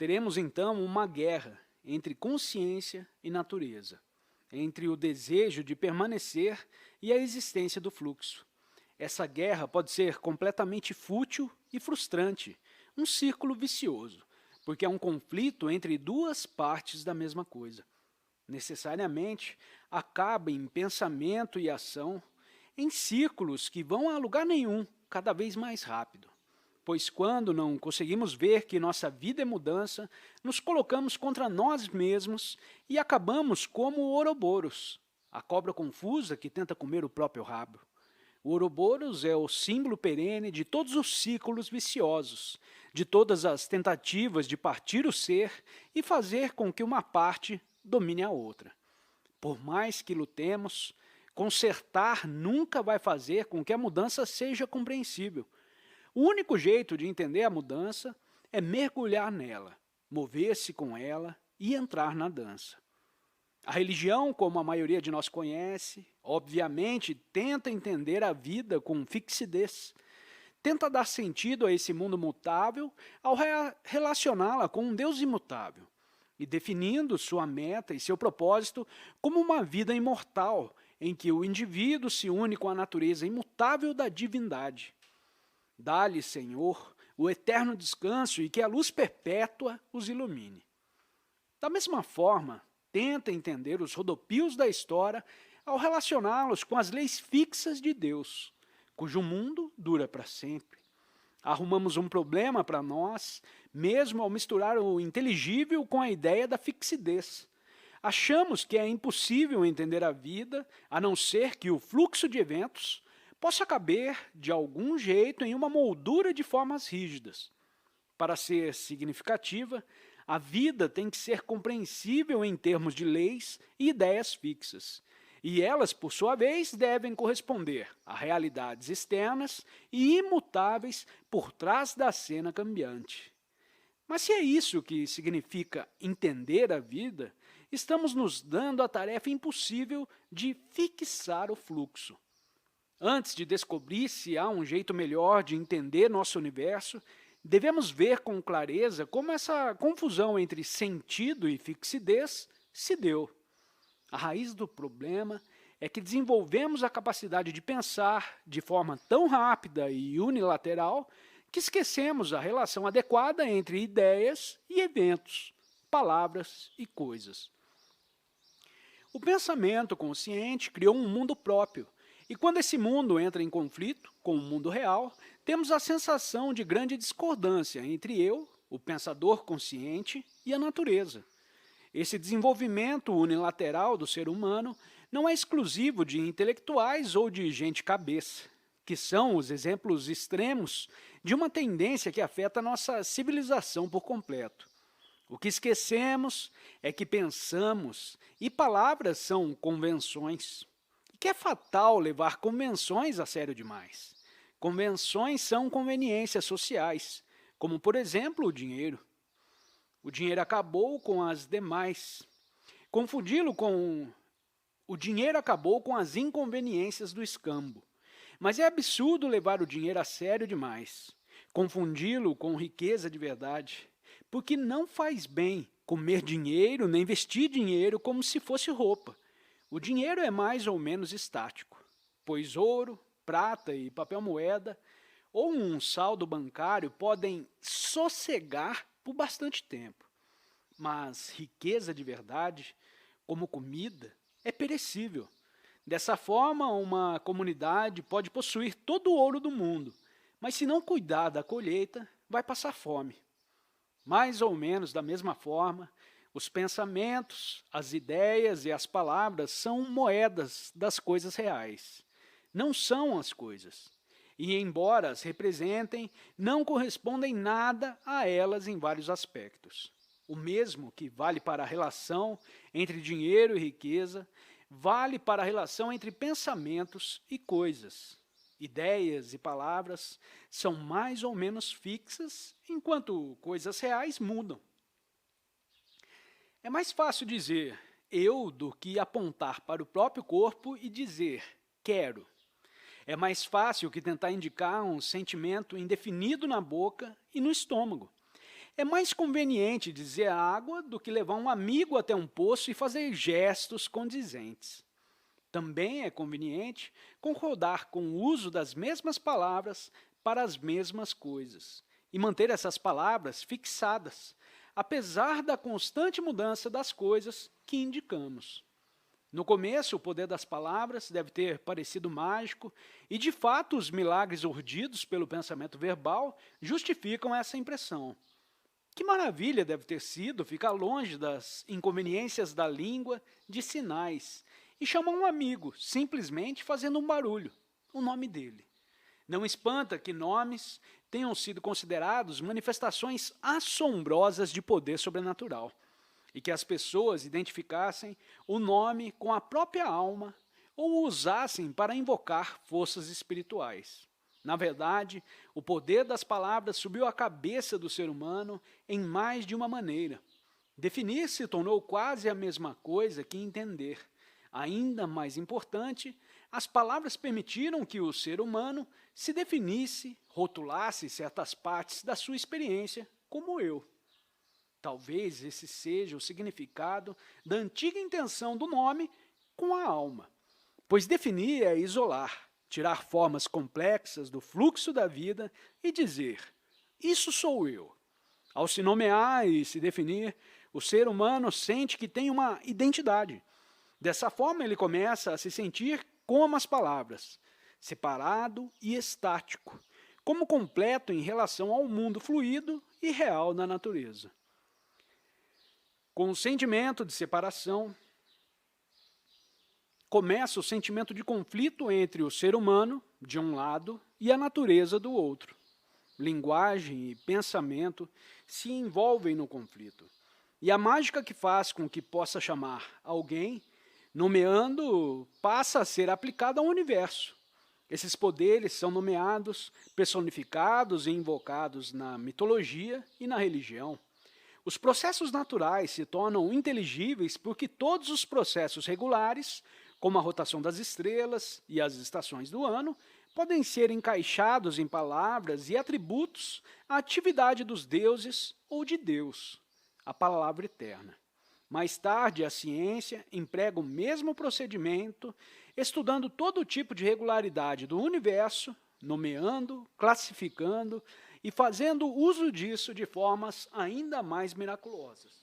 teremos então uma guerra entre consciência e natureza, entre o desejo de permanecer e a existência do fluxo. Essa guerra pode ser completamente fútil e frustrante, um círculo vicioso, porque é um conflito entre duas partes da mesma coisa. Necessariamente, acaba em pensamento e ação, em círculos que vão a lugar nenhum, cada vez mais rápido. Pois quando não conseguimos ver que nossa vida é mudança, nos colocamos contra nós mesmos e acabamos como o Ouroboros, a cobra confusa que tenta comer o próprio rabo. O Ouroboros é o símbolo perene de todos os ciclos viciosos, de todas as tentativas de partir o ser e fazer com que uma parte domine a outra. Por mais que lutemos, consertar nunca vai fazer com que a mudança seja compreensível. O único jeito de entender a mudança é mergulhar nela, mover-se com ela e entrar na dança. A religião, como a maioria de nós conhece, obviamente tenta entender a vida com fixidez, tenta dar sentido a esse mundo mutável ao relacioná-la com um Deus imutável, e definindo sua meta e seu propósito como uma vida imortal, em que o indivíduo se une com a natureza imutável da divindade. Dá-lhe, Senhor, o eterno descanso e que a luz perpétua os ilumine. Da mesma forma, tenta entender os rodopios da história ao relacioná-los com as leis fixas de Deus, cujo mundo dura para sempre. Arrumamos um problema para nós, mesmo ao misturar o inteligível com a ideia da fixidez. Achamos que é impossível entender a vida, a não ser que o fluxo de eventos possa caber, de algum jeito, em uma moldura de formas rígidas. Para ser significativa, a vida tem que ser compreensível em termos de leis e ideias fixas. E elas, por sua vez, devem corresponder a realidades externas e imutáveis por trás da cena cambiante. Mas se é isso que significa entender a vida, estamos nos dando a tarefa impossível de fixar o fluxo. Antes de descobrir se há um jeito melhor de entender nosso universo, devemos ver com clareza como essa confusão entre sentido e fixidez se deu. A raiz do problema é que desenvolvemos a capacidade de pensar de forma tão rápida e unilateral que esquecemos a relação adequada entre ideias e eventos, palavras e coisas. O pensamento consciente criou um mundo próprio, e quando esse mundo entra em conflito com o mundo real, temos a sensação de grande discordância entre eu, o pensador consciente, e a natureza. Esse desenvolvimento unilateral do ser humano não é exclusivo de intelectuais ou de gente cabeça, que são os exemplos extremos de uma tendência que afeta a nossa civilização por completo. O que esquecemos é que pensamos e palavras são convenções, e que é fatal levar convenções a sério demais. Convenções são conveniências sociais, como, por exemplo, o dinheiro. O dinheiro acabou com as demais. Confundi-lo com... O dinheiro acabou com as inconveniências do escambo. Mas é absurdo levar o dinheiro a sério demais. Confundi-lo com riqueza de verdade. Porque não faz bem comer dinheiro nem vestir dinheiro como se fosse roupa. O dinheiro é mais ou menos estático, pois ouro, prata e papel moeda ou um saldo bancário podem sossegar por bastante tempo. Mas riqueza de verdade, como comida, é perecível. Dessa forma, uma comunidade pode possuir todo o ouro do mundo, mas se não cuidar da colheita, vai passar fome. Mais ou menos da mesma forma, os pensamentos, as ideias e as palavras são moedas das coisas reais. Não são as coisas. E, embora as representem, não correspondem nada a elas em vários aspectos. O mesmo que vale para a relação entre dinheiro e riqueza, vale para a relação entre pensamentos e coisas. Ideias e palavras são mais ou menos fixas, enquanto coisas reais mudam. É mais fácil dizer eu do que apontar para o próprio corpo e dizer quero. É mais fácil que tentar indicar um sentimento indefinido na boca e no estômago. É mais conveniente dizer água do que levar um amigo até um poço e fazer gestos condizentes. Também é conveniente concordar com o uso das mesmas palavras para as mesmas coisas e manter essas palavras fixadas, apesar da constante mudança das coisas que indicamos. No começo, o poder das palavras deve ter parecido mágico e, de fato, os milagres urdidos pelo pensamento verbal justificam essa impressão. Que maravilha deve ter sido ficar longe das inconveniências da língua de sinais e chamar um amigo, simplesmente fazendo um barulho, o nome dele. Não espanta que nomes tenham sido considerados manifestações assombrosas de poder sobrenatural e que as pessoas identificassem o nome com a própria alma ou o usassem para invocar forças espirituais. Na verdade, o poder das palavras subiu à cabeça do ser humano em mais de uma maneira. Definir se tornou quase a mesma coisa que entender. Ainda mais importante, as palavras permitiram que o ser humano se definisse, rotulasse certas partes da sua experiência como eu. Talvez esse seja o significado da antiga intenção do nome com a alma, pois definir é isolar, tirar formas complexas do fluxo da vida e dizer, isso sou eu. Ao se nomear e se definir, o ser humano sente que tem uma identidade. Dessa forma, ele começa a se sentir como as palavras, separado e estático, como completo em relação ao mundo fluido e real da natureza. Com o sentimento de separação, começa o sentimento de conflito entre o ser humano, de um lado, e a natureza do outro. Linguagem e pensamento se envolvem no conflito. E a mágica que faz com que possa chamar alguém, nomeando, passa a ser aplicada ao universo. Esses poderes são nomeados, personificados e invocados na mitologia e na religião. Os processos naturais se tornam inteligíveis porque todos os processos regulares, como a rotação das estrelas e as estações do ano, podem ser encaixados em palavras e atributos à atividade dos deuses ou de Deus, a palavra eterna. Mais tarde, a ciência emprega o mesmo procedimento, estudando todo tipo de regularidade do universo, nomeando, classificando e fazendo uso disso de formas ainda mais miraculosas.